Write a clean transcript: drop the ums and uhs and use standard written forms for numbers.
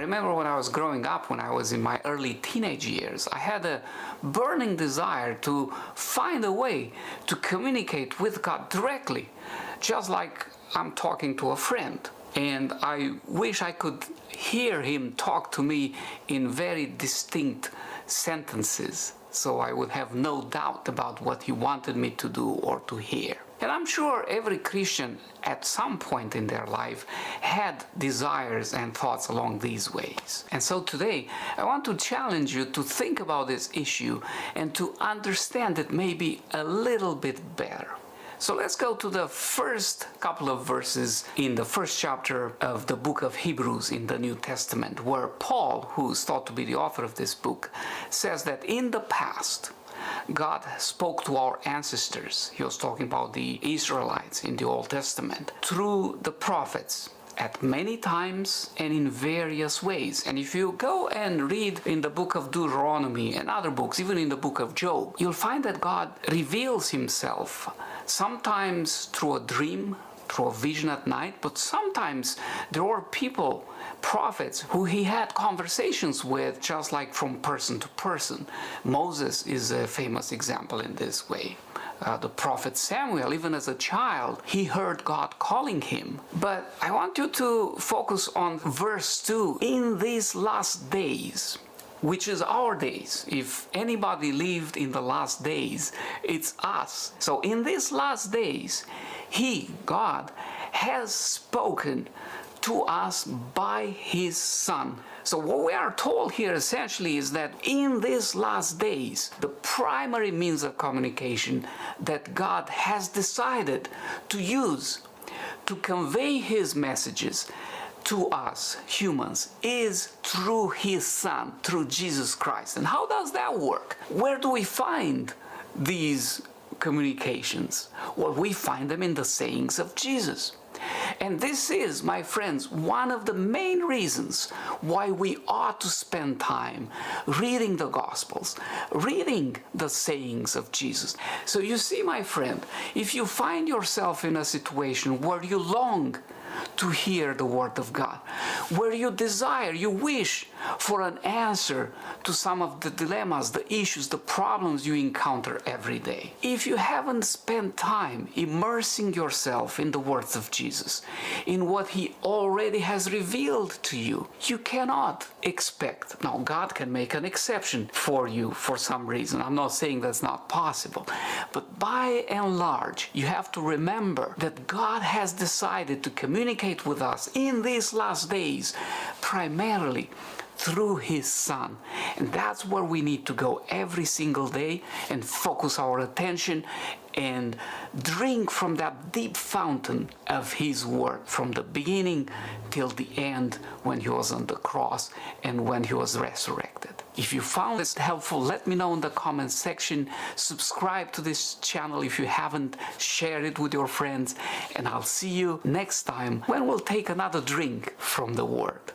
remember when I was growing up, when I was in my early teenage years, I had a burning desire to find a way to communicate with God directly, just like I'm talking to a friend. And I wish I could hear Him talk to me in very distinct sentences, so I would have no doubt about what He wanted me to do or to hear. And I'm sure every Christian at some point in their life had desires and thoughts along these ways. And so today I want to challenge you to think about this issue and to understand it maybe a little bit better. So let's go to the first couple of verses in the first chapter of the book of Hebrews in the New Testament, where Paul, who is thought to be the author of this book, says that in the past, God spoke to our ancestors. He was talking about the Israelites in the Old Testament through the prophets at many times and in various ways. And if you go and read in the book of Deuteronomy and other books, even in the book of Job, you'll find that God reveals Himself sometimes through a dream, through a vision at night, but sometimes there were people, prophets, who He had conversations with, just like from person to person. Moses is a famous example in this way. The prophet Samuel, even as a child, he heard God calling him. But I want you to focus on verse 2. In these last days, which is our days. If anybody lived in the last days, it's us. So in these last days, He, God, has spoken to us by His Son. So what we are told here essentially is that in these last days, the primary means of communication that God has decided to use to convey His messages to us humans is through His Son, through Jesus Christ. And how does that work? Where do we find these communications? Well, we find them in the sayings of Jesus. And this is, my friends, one of the main reasons why we ought to spend time reading the Gospels, reading the sayings of Jesus. So you see, my friend, if you find yourself in a situation where you long to hear the Word of God, where you desire, you wish for an answer to some of the dilemmas, the issues, the problems you encounter every day. If you haven't spent time immersing yourself in the words of Jesus, in what He already has revealed to you, you cannot expect. Now, God can make an exception for you for some reason. I'm not saying that's not possible. But by and large, you have to remember that God has decided to communicate with us in these last days primarily through His Son. And that's where we need to go every single day and focus our attention and drink from that deep fountain of His Word from the beginning till the end, when He was on the cross and when He was resurrected. If you found this helpful, let me know in the comments section. Subscribe to this channel if you haven't. Share it with your friends. And I'll see you next time when we'll take another drink from the Word.